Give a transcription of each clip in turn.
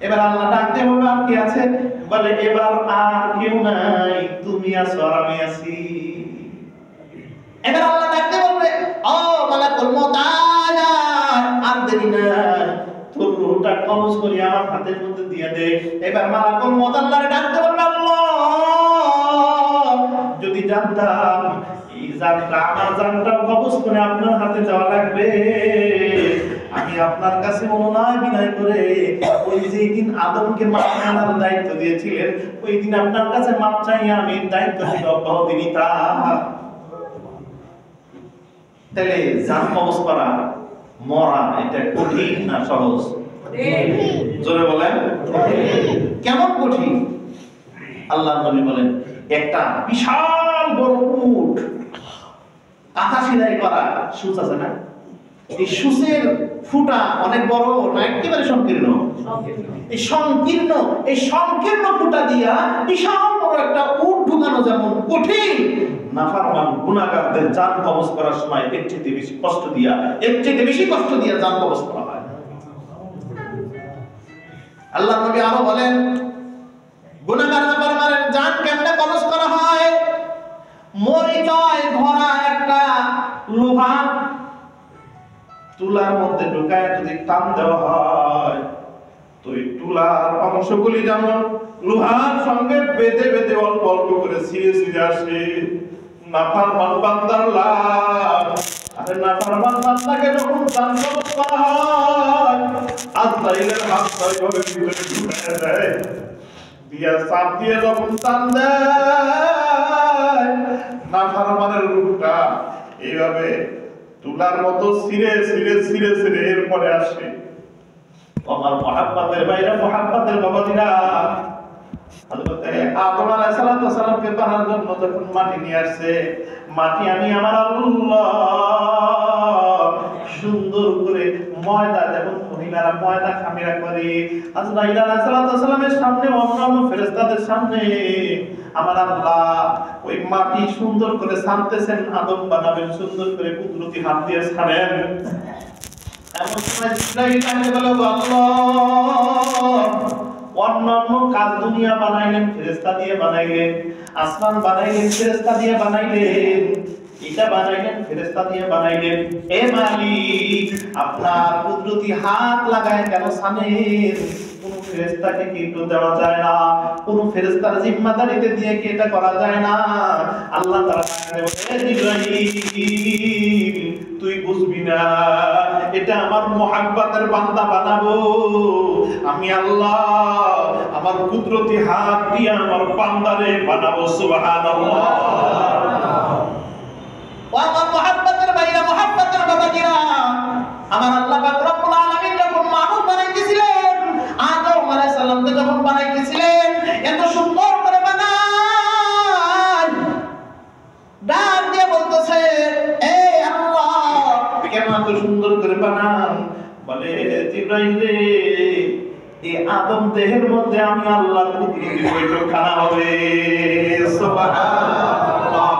এবার আল্লাহ ডাকতে বলবে আর কি আছে, বলে এবার আর কেউ নাই, তুমি আছো আর আমি আছি। এবার আল্লাহ ডাকতে বলবে ও মালাকুল মউত আর দেরি নাই, তোর রূহটা কবজ করি আমার হাতের মধ্যে দিয়ে দে। এবার মালাকুল মউত আল্লাহরে ডাকতে বলবে আল্লাহ যদি জানতাম এই জানটা আমার জানটা কবজ করে আপনার হাতে দেওয়া লাগবে, আমি আপনার কাছে অনুনয় বিনয় করে ওই যে দিন আদমকে মাপ করার দায়িত্ব দিয়েছিলেন ওই দিন আপনার কাছে মাপ চাইয়া আমি দায়িত্ব থেকে অব্যাহতি নিতাম। তাহলে জান কবজ করা মরা এটা কঠিন না সহজ? জোরে বলেন কেমন কঠিন? আল্লাহর নবী বলেন একটা বিশাল বড় উট, কাঁথা সেলাই করা সূচ আছে না, এই সূচের ফুটা অনেক বড় না একেবারে সংকীর্ণ? এই সংকীর্ণ ফুটা দিয়া বিশাল বড় একটা উট ঢুকানো যেমন কঠিন, নাফরমান গুনাহগারদের জান কবজ করার সময় এর চেয়ে বেশি কষ্ট দিয়া জান কবজ করা হয়। আল্লাহ নবী আরো বলেন গুনাহগার নাফরমানের জান কেমনে কবজ করা হয়? মরিচায় ভরা একটা লোহা তুলার মধ্যে ঢুকায় যদি টান দেওয়া হয় তো এই তুলার অংশগুলি যেমন লোহার সঙ্গে বেঁধে বেঁধে অল্প অল্প করে ছিঁড়ে ছিঁড়ে আসে। নাফরমান বান্দার লাশ, আরে নাফরমান বান্দাকে যখন জান কবজ করা হয় আজরাইলের হাত এইভাবে ভিতরে ঢুকায় দেয়, দিয়া চাপ দিয়ে যখন টান দেয় নাফরমানের রূহটা এইভাবে তুলার মতো ছিঁড়ে ছিঁড়ে ছিঁড়ে ছিঁড়ে এরপরে আসে। আমার মহাব্বতের বাইরে মহাব্বতের বাবাজিরা, হযরতে আদম আলাইহিস সালামকে বানানোর জন্য যখন মাটি নিয়ে আসছে, মাটি আমি আমার আল্লাহ সুন্দর করে ময়দা, যেমন মহিলারা ময়দা খামিরা করে, আজরাইল আলাইহিস সালামের সামনে অন্যান্য ফেরেশতাদের সামনে আমার আল্লাহ ওই মাটি সুন্দর করে ছানতেছেন, আদম বানাবেন সুন্দর করে কুদরতি হাত দিয়ে ছাড়েন। এমন সময় জিবরাইল তাকে বলে আল্লাহ অন্যান্য কাজ দুনিয়া বানাইলেন ফেরেশতা দিয়ে বানাইলেন, আসমান বানাইলেন ফেরেশতা দিয়ে বানাইলেন, এটা বানাইলেন ফেরেশতা দিয়ে বানাইলেন, হে মালিক আপনার কুদরতি হাত লাগায় কেন ছানেন? কোন ফেরেশতাকে কি একটু দেওয়া যায় না? কোন ফেরেশতার জিম্মাদারিতে দিয়ে কি এটা করা যায় না? আল্লাহ তাআলা বলে জিবরাইল তুই বুঝবি না, এটা আমার মুহাব্বতের বান্দা বানাবো আমি আল্লাহ, আমার কুদরতি হাত দিয়ে আমার বান্দারে বানাবো। সুবহানাল্লাহ। ও আমার মুহাব্বতের ভাইরা মুহাব্বতের বাবাজিরা, আমার আল্লাহ পাক রব্বুল আলামিন যখন মানুষ বানাইতেছিলেন, আদম আলাইহিস সালামকে যখন বানাইতেছিলেন এত সুন্দর করে বানায়, ডাক দিয়ে বলতেছে এ আল্লাহ কেন এত সুন্দর করে বানান? বলে জিবরাইল রে এই আদম দেহের মধ্যে আমি আল্লাহর কুদরতি বৈঠকখানা হবে। সুবহানাল্লাহ।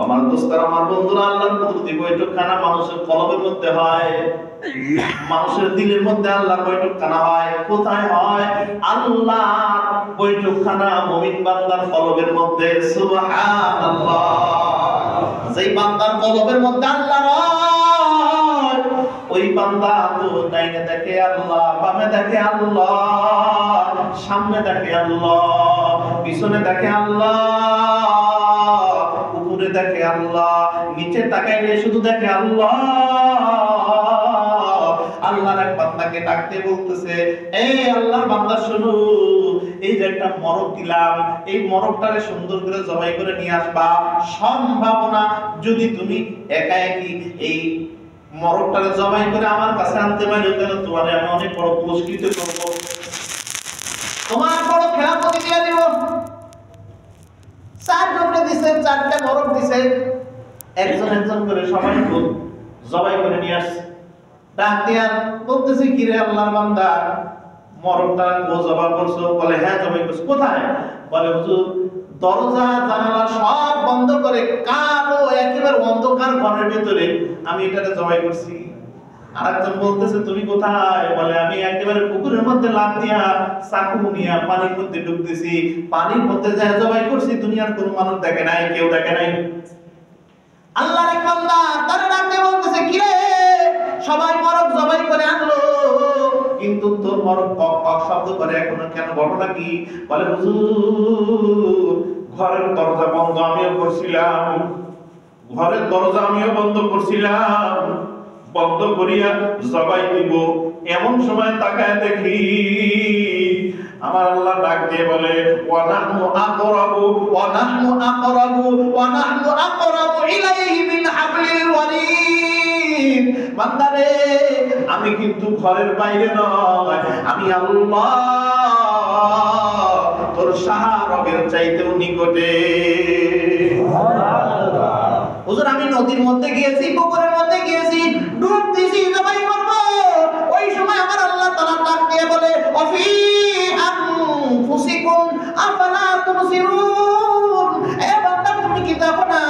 আমার দোস্তরা আমার বন্ধুরা, আল্লাহর কুদরতি বৈঠকখানা মানুষের কলবের মধ্যে হয়, মানুষের দিলের মধ্যে আল্লাহর বৈঠকখানা হয়। কোথায় হয়? আল্লাহর বৈঠকখানা মুমিন বান্দার কলবের মধ্যে। সুবহানাল্লাহ। যেই বান্দার কলবের মধ্যে আল্লাহ রয়, ওই বান্দা তো ডাইনে দেখে আল্লাহ, বামে দেখে আল্লাহ, সামনে দেখে আল্লাহ, পিছনে দেখে আল্লাহ, উপরে দেখে আল্লাহ, নিচে তাকাইলে শুধু দেখে আল্লাহ। আল্লাহর এক বান্দাকে ডাকতে বলতেছে এই আল্লাহর বান্দা শোনো, এই যে একটা মরক দিলাম, এই মরকটারে সুন্দর করে জবাই করে নিয়ে আসবা। সম্ভাবনা যদি তুমি একা একই এই মরকটারে জবাই করে আমার কাছে আনতে পারো তাহলে তোমারে আমি অনেক বড় পুরস্কৃত করব, তোমার বড় খেলাপতি দিয়ে দিব। চারজনকে দিছে, চারটা মরক দিছে, একজন একজন করে সবাই জবাই করে নিয়ে আসছে। ডাক দিয়া বলতেছে কি রে আল্লাহর বান্দা মরকটা কো জবাই করছো? বলে হ্যাঁ জবাই করছি। কোথায়? বলে হুজুর দরজা জানালা সব বন্ধ করে কালো একেবারে অন্ধকার ঘরের ভিতরে আমি এটাকে জবাই করছি। আরেকজন বলতেছে তুমি কোথায়? বলে আমি একেবারে পুকুরের মধ্যে লাফ দিয়া চাকু নিয়ে পানির মধ্যে ডুব দিছি, পানির মধ্যে যা জবাই করছি দুনিয়ার কোনো মানুষ দেখে নাই, কেউ দেখে নাই। আল্লাহর এক বান্দা তার ডাকতে বলতেছে কি রে, সবাই মরক জবাই করে আনলো কিন্তু তোর মরক কক কক শব্দ করে এখনো কেন, ঘটনা কি? বলে হুজুর ঘরের দরজা বন্ধ আমিও করছিলাম, ঘরের দরজা আমিও বন্ধ করছিলাম, বন্ধ করিয়া জবাই দিব, এমন সময় তাকায় দেখি আমার আল্লাহ ডাক দিয়ে বলে ওয়া নাহনু আকরাবু ওয়া নাহনু আকরাবু ওয়া নাহনু আকরাবু ইলাইহি মিন হাবলিল ওয়ারিদ। বান্দারে আমি কিন্তু ঘরের বাইরে নয়, আমি আল্লাহ তোর শাহরগের চাইতেও নিকটে। হুজুর আমি নদীর মধ্যে গিয়েছি, পুকুরের মধ্যে গিয়েছি, ডুব দিয়েছি, জবাই করব, ওই সময় আমার আল্লাহ তাআলা ডাক দিয়ে বলে ওয়াফি আনফুসিকুম আফালা তুবসিরুন, এ বান্দা তুমি কি দেখো না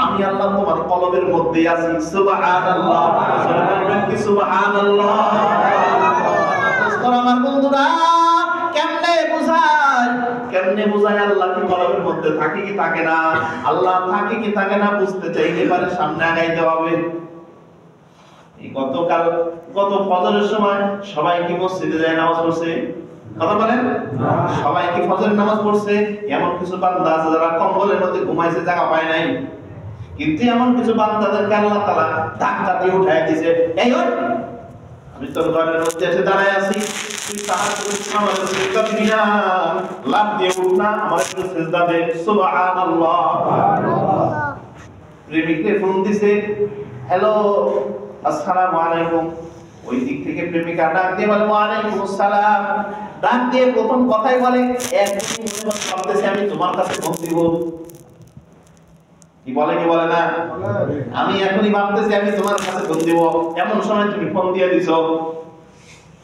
আমি আল্লাহ তোমার কলবের মধ্যে আছি। সুবহানাল্লাহ, বলবেন কি সুবহানাল্লাহ। আমার বন্ধুরা কেমনে বুঝায়, কেমনে বুঝায় আল্লাহ কি কলবের মধ্যে থাকে কি থাকে না? আল্লাহ থাকে কি থাকে না বুঝতে চাইলে পারে সামনে আগাইতে হবে। এই গত ফজরের সময় সবাই কি মসজিদে যায় নামাজ পড়ছে? কথা বলেন, সবাই কি ফজরের নামাজ পড়ছে? এমন কিছু বান্দা আছে যারা কম্বলের মধ্যে ঘুমাইছে, জায়গা পায় নাই, কিন্তু এমন কিছু বান্দাদেরকে আল্লাহ তাআলা ধাক্কা দিয়ে উঠায় দিয়েছে, এই ওঠ, আমি তোর ঘরের মধ্যে এসে দাঁড়ায় আছি, তুই তাহাজ্জুদ করিস না, আমাকে সিজদা দিবি না, লাফ দিয়ে উঠ না, আমার একটু সিজদা দে। সুবহানাল্লাহ। প্রেমিককে ফোন দিছে, হ্যালো আসসালামু আলাইকুম, ওই দিক থেকে প্রেমিকা ডাক দিয়ে বলে ওয়া আলাইকুম আসসালাম, ডাক দিয়ে প্রথম কথাই বলে একদিন মনে ভাবতেছি আমি তোমার কাছে ফোন দিব, কি বলে কি বলে না, আমি এখনই ভাবতেছি আমি তোমার কাছে ফোন দিব, এমন সময় তুমি ফোন দিয়ে দিছো।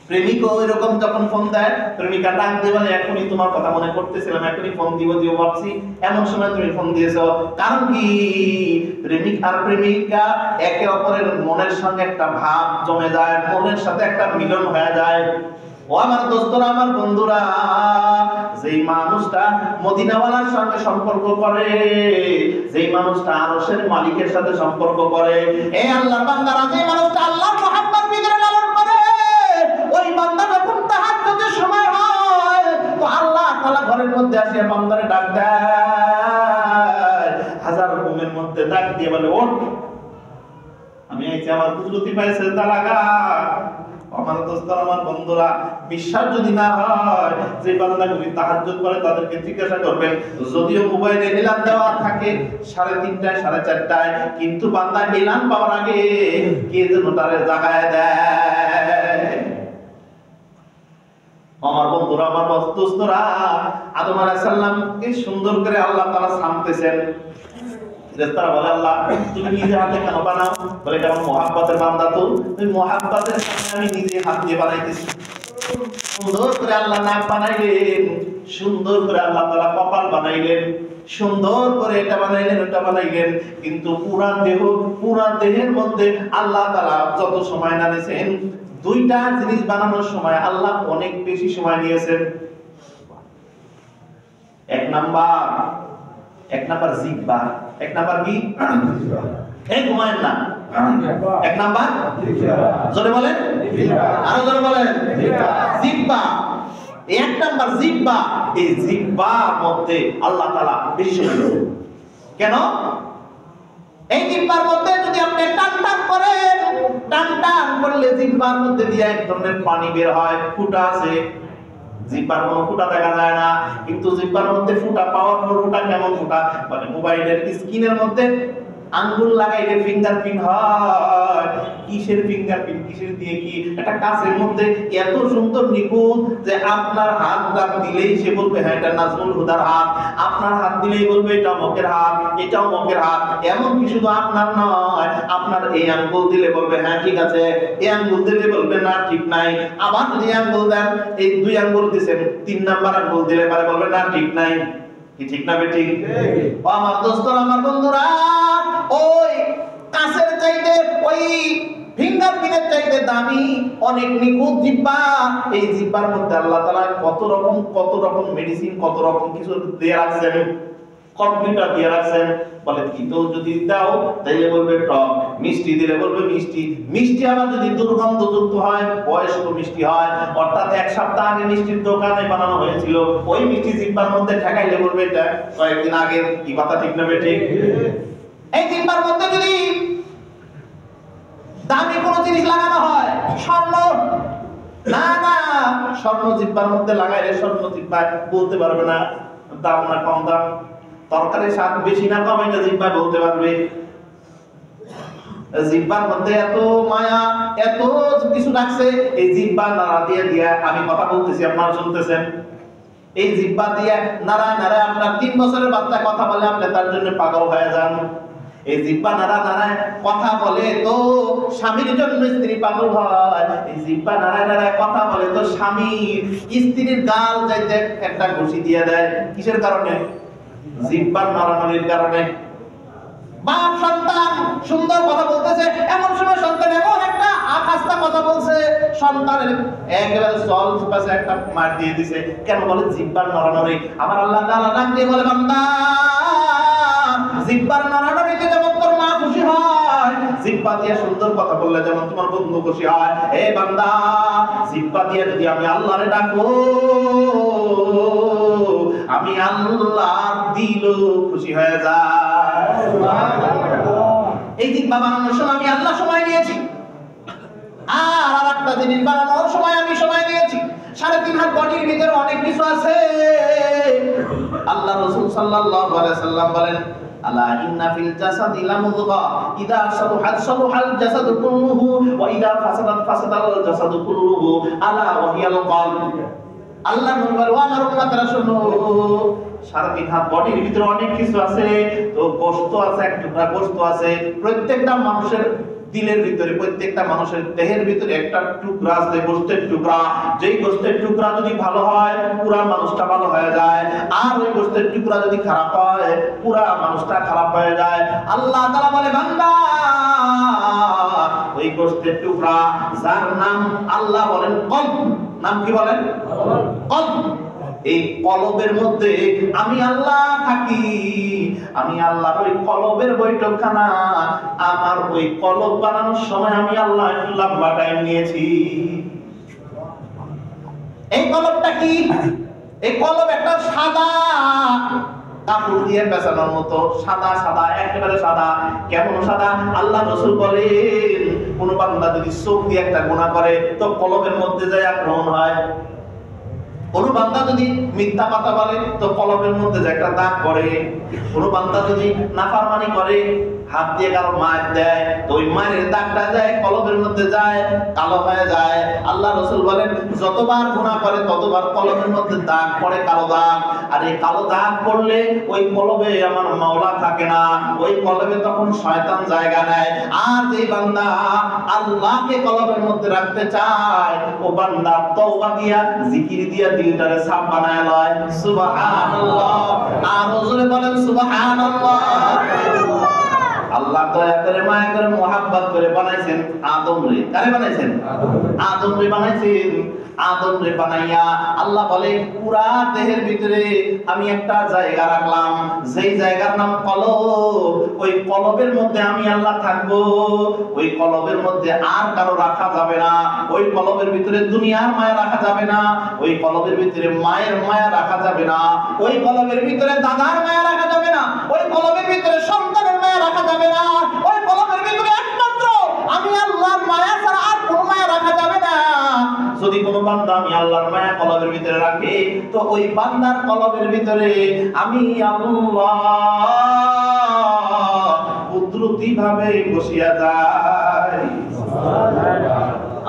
প্রেমিকও এরকম যখন ফোন দেয়, প্রেমিকা ডাক দিয়ে বলে এখনই তোমার কথা মনে করতেছিলাম, এখনই ফোন দিব ভাবছি, এমন সময় তুমি ফোন দিয়েছো। কারণ কি? প্রেমিক আর প্রেমিকা একে অপরের মনের সঙ্গে একটা ভাব জমে যায়, মনের সাথে একটা মিলন হয়ে যায়। ও আমার দোস্তরা, আমার বন্ধুরা, যেই মানুষটা মদিনাওয়ালার সঙ্গে সম্পর্ক করে, যেই মানুষটা আরশের মালিকের সাথে সম্পর্ক করে, এই আল্লাহর বান্দারা যেই মানুষটা আল্লাহর মহব্বত ভিতরে লালন করে, ওই বান্দা যখন তাহাজ্জুদের সময় হয় তো আল্লাহ তাআলা ঘরের মধ্যে আসিয়া বান্দারে ডাক দেয়, হাজার ঘুমের মধ্যে ডাক দিয়ে বলে ওঠ, আমি আইছি আমার কুদরতি পায়ে সিজদা লাগা। আমার দোস্তরা, আমার বন্ধুরা, বিশ্বাস যদি না হয় যে বান্দাগুলি তাহাজ্জুদ করে তাদেরকে জিজ্ঞাসা করবেন, যদিও মোবাইলে এলান দেওয়া থাকে 3:30টায় 4:30টায়, কিন্তু বান্দা এলান পাওয়ার আগে কে যেন তারে জাগায় দেয়। আমার বন্ধুরা, আমার দোস্তরা, আদম আলাইহিস সালামকে সুন্দর করে আল্লাহ তাআলা সামতেছেন। ফেরেশতারা বলে আল্লাহ তুমি নিজে হাতে কেন বানাও? বলে এটা আমার মহব্বতের বান্দা, তো ওই মহব্বতের সামনে আমি নিজে হাত দিয়ে বানাইতেছি। সুন্দর করে আল্লাহ নাক বানাইলেন, সুন্দর করে আল্লাহ তাআলা কপাল বানাইলেন, সুন্দর করে এটা বানাইলেন ওটা বানাইলেন, কিন্তু পুরা দেহের মধ্যে আল্লাহ তাআলা যত সময় না নিয়েছেন, দুইটা জিনিস বানানোর সময় আল্লাহ অনেক বেশি সময় নিয়েছেন। এক নাম্বার জিহ্বা, এক নাম্বার কি? এই ঘুমায়েন না, এক নাম্বার জোরে বলেন, আরো জোরে বলেন, জিহ্বা। এক নাম্বার জিহ্বা, এই জিহ্বার মধ্যে আল্লাহ তাআলা বেশি সময় দিয়েছেন। কেন? এই জিহ্বার মধ্যে যদি আপনি টান করেন, টান করলে জিহ্বার মধ্যে দিয়ে এক ধরনের পানি বের হয়, ফুটা আছে। জিহ্বার কোনো ফুটা দেখা যায় না, কিন্তু জিহ্বার মধ্যে ফুটা, পাওয়ারফুল ফুটা। কেমন ফুটা? মানে মোবাইলের স্ক্রিনের মধ্যে আঙ্গুল লাগাইলে ফিঙ্গারপ্রিন্ট হয়। কিসের ফিঙ্গারপ্রিন্ট, কিসের দিয়ে কি? একটা কাচের মধ্যে এত সুন্দর নিখুঁত যে আপনার হাত দিলেই সে বলবে হ্যাঁ এটা নাজমুল হুদার হাত, আপনার হাত দিলেই বলবে এটা মকের হাত, এটাও মকের হাত। এমন কি শুধু আপনার নয়, আপনার এই আঙ্গুল দিলে বলবে হ্যাঁ ঠিক আছে, এই আঙ্গুল দিলে বলবে না ঠিক নাই। আবার যদি আঙ্গুল দেন, এই 2 আঙ্গুল দিয়েছেন, 3 নাম্বার আঙ্গুল দিলে পারে বলবে না ঠিক নাই। কি ঠিক না বেঠিক? ও আমার দোস্তরা, আমার বন্ধুরা, ওই কাছের চাইতে ওই ফিঙ্গারপ্রিন্টের চাইতে দামি, অনেক নিখুঁত জিহ্বা। এই জিহ্বার মধ্যে আল্লাহ তাআলা কত রকম মেডিসিন, কত রকম কিছু দিয়ে রাখছেন, কম্পিউটার দিয়ে রাখছেন। বলে তিতো যদি দাও তাইলে বলবে টক, মিষ্টি দিলে বলবে মিষ্টি। মিষ্টি আবার যদি দুর্গন্ধযুক্ত হয়, বয়স্ক মিষ্টি হয়, অর্থাৎ এক সপ্তাহ আগে মিষ্টির দোকানে বানানো হয়েছিল, ওই মিষ্টি জিহ্বার মধ্যে ঠেকাইলে বলবে এটা কয়েকদিন আগে। কি কথা ঠিক না ঠিক? এই জিহ্বার মধ্যে যদি দামি কোনো জিনিস লাগানো হয়, স্বর্ণ, না না, স্বর্ণ জিহ্বার মধ্যে লাগাইলে স্বর্ণ জিহ্বায় বলতে পারবে না দাম না কম দাম, তরকারির স্বাদ বেশি না কম, এটা জিহ্বায় বলতে পারবে। জিহ্বার মধ্যে এত মায়া, এত কিছু রাখছে। এই জিহ্বা নাড়া দিয়ে দিয়ে আমি কথা বলতেছি, আপনারা শুনতেছেন। এই জিহ্বা দিয়ে নাড়া নাড়া আপনার 3 বছরের বাচ্চা কথা বলে, আপনি তার জন্য পাগল হয়ে যান। এই জিহ্বা নাড়া নাড়ায় কথা বলে তো স্বামীর জন্য স্ত্রী পাগল হয়। এই জিহ্বা নাড়ায় নাড়ায় কথা বলে তো স্বামী স্ত্রীর গাল যাইতে একটা ঘুষি দিয়ে দেয়। কিসের কারণে? জিহ্বার নাড়ানোর কারণে। বাপ সন্তান সুন্দর কথা বলতেছে, এমন সময় সন্তান এমন একটা আখাস্তা কথা বলছে, সন্তানের একেবারে সল পাশে একটা মার দিয়ে দিছে। কেন? বলে জিহ্বার নাড়ানোরে। আমার আল্লাহ তাআলা ডাক দিয়ে বলে, বান্দা জিহ্বার নাড়ানোরে যেমন তোর মা খুশি হয়, জিহ্বা দিয়ে সুন্দর কথা বললে যেমন তোমার বন্ধু খুশি হয়, এ বান্দা জিহ্বা দিয়ে যদি আমি আল্লাহরে ডাকো, আমি আল্লাহ দিল খুশি হয়ে যায়। এই জিহ্বা বানানোর সময় আমি আল্লাহ সময় নিয়েছি, আর একটা জিনিস বানানোর সময় আমি সময় নিয়েছি। 3.5 হাত বডির ভিতরে অনেক কিছু আছে। আল্লাহ রাসূল সাল্লাল্লাহু আলাইহি সাল্লাম বলেন, আলা ইন্না ফিল জাসাদি লামুদগা ইদা সালুহাত সালুহাল জাসাদু কুল্লুহু ওয়া ইদা ফাসাদাত ফাসাদাল জাসাদু কুল্লুহু আলা ওয়া হিয়াল কলব। আল্লাহ নবী বলেন, ও আমার উম্মতরা শোনো, 3.5 হাত বডির ভিতরে অনেক কিছু আছে। তো গোশত আছে, এক টুকরা গোশত আছে। প্রত্যেকটা মানুষের দিলের ভিতরে, প্রত্যেকটা মানুষের দেহের ভিতরে একটা টুকরা আছে, গোশতের টুকরা। যেই গোশতের টুকরা যদি ভালো হয়, পুরা মানুষটা ভালো হয়ে যায়। আর ওই গোশতের টুকরা যদি খারাপ হয়, পুরা মানুষটা খারাপ হয়ে যায়। আল্লাহ তাআলা বলে, বান্দা ওই গোশতের টুকরা যার নাম আল্লাহ বলেন কলব, নাম কি বলেন? কলব। এই কলবের মধ্যে আমি আল্লাহ থাকি। আমি আল্লাহর ওই কলবের বৈঠকখানা, আমার ওই কলব বানানোর সময় আমি আল্লাহ একটু লম্বা টাইম নিয়েছি। এই কলবটা কি? এই কলব একটা সাদা কাপড় দিয়ে পেঁচানোর মতো, সাদা সাদা, একেবারে সাদা। কেমন সাদা? আল্লাহ রাসূল বলেন, কোন বান্দা যদি চোখ দিয়ে একটা গুনাহ করে তো কলবের মধ্যে যায় আক্রমণ হয়। কোন বান্দা যদি মিথ্যা কথা বলে তো কলবের মধ্যে যে একটা দাগ পড়ে। কোন বান্দা যদি নাফরমানি করে, হাত দিয়ে কারো মার দেয়, তো ওই মারের দাগটা যায় কলবের মধ্যে যায়, কালো হয়ে যায়। আল্লাহ রাসূল বলেন, যতবার গুনাহ করে ততবার কলবের মধ্যে দাগ পড়ে, কালো দাগ। আর এই কালো দাগ পড়লে ওই কলবে আমার মাওলা থাকে না, ওই কলবে তখন শয়তান জায়গা নেয়। আর যে বান্দা আল্লাহকে কলবের মধ্যে রাখতে চায়, ও বান্দা তওবা দিয়া, জিকির দিয়া দিলটারে সাফ বানায় লয়। সুবহানাল্লাহ। আর হুজুরে বলেন সুবহানাল্লাহ। আল্লাহ দয়া করে, মায়া করে, মোহাব্বত করে বানাইছেন আদম রে। কারে বানাইছেন? আদম রে বানাইছেন। আদম রে বানাইয়া আল্লাহ বলে, পুরা দেহের ভিতরে আমি একটা জায়গা রাখলাম, যেই জায়গার নাম কলব। ওই কলবের মধ্যে আমি আল্লাহ থাকবো। ওই কলবের মধ্যে আর কারো রাখা যাবে না। ওই কলবের ভিতরে দুনিয়ার মায়া রাখা যাবে না। ওই কলবের ভিতরে মায়ের মায়া রাখা যাবে না। ওই কলবের ভিতরে দাদার মায়া রাখা যাবে না। ওই কলবের ভিতরে সন্তানের মায়া রাখা যাবে না। ওই কলবের ভিতরে একমাত্র আমি আল্লাহর মায়া ছাড়া আর কোনো মায়া রাখা যাবে না। যদি কোনো বান্দা আমি আল্লাহর মায়া কলবের ভিতরে রাখে, তো ওই বান্দার কলবের ভিতরে আমি আল্লাহ কুদরতি ভাবে বসিয়া যাই।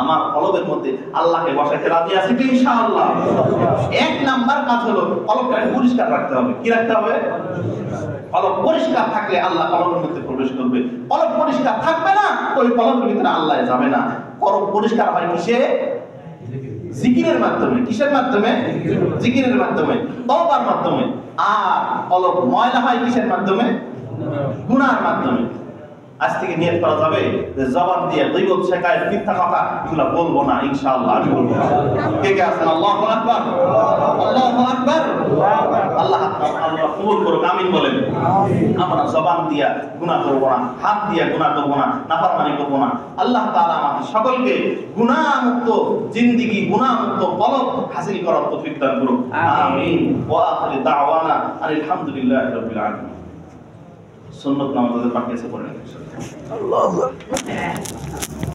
আমার কলবের মধ্যে আল্লাহকে বসাইতে রাজি আছি তো ইনশাআল্লাহ। এক নাম্বার কাজ হলো কলবটাকে পরিষ্কার রাখতে হবে। কি রাখতে হবে? কলব পরিষ্কার থাকলে আল্লাহ কলবের মধ্যে প্রবেশ করবে। কলব পরিষ্কার থাকবে না তো ওই কলবের ভিতরে আল্লাহ যাবে না। কলব পরিষ্কার হয় কিসে? জিকিরের মাধ্যমে। কিসের মাধ্যমে? জিকিরের মাধ্যমে, তওবার মাধ্যমে। আর কলব ময়লা হয় কিসের মাধ্যমে? গুনাহর মাধ্যমে। আজ থেকে নিয়ত করা যাবে যে জবান দিয়ে গীবত শেখায় মিথ্যা কথা এগুলো বলবো না ইনশাআল্লাহ আমি বলবো না। কে কে আছেন? আল্লাহু আকবার, আল্লাহু আকবার। আল্লাহ আল্লাহ কবুল করুক, আমিন বলেন। আমরা জবান দিয়া গুনাহ করব না, হাত দিয়া গুনাহ করব না, নাফরমানি করব না। আল্লাহ তাআলা আমাদের সকলকে গুনাহ মুক্ত জিন্দেগি, গুনাহ মুক্ত কলব হাসিল করার তৌফিক দান করুন, আমিন। ওয়া আখিরু দাওয়ানা আলহামদুলিল্লাহি রাব্বিল আলামিন। সুন্নাত নামাজের বাকি আছে পড়েন। আল্লাহু আকবার।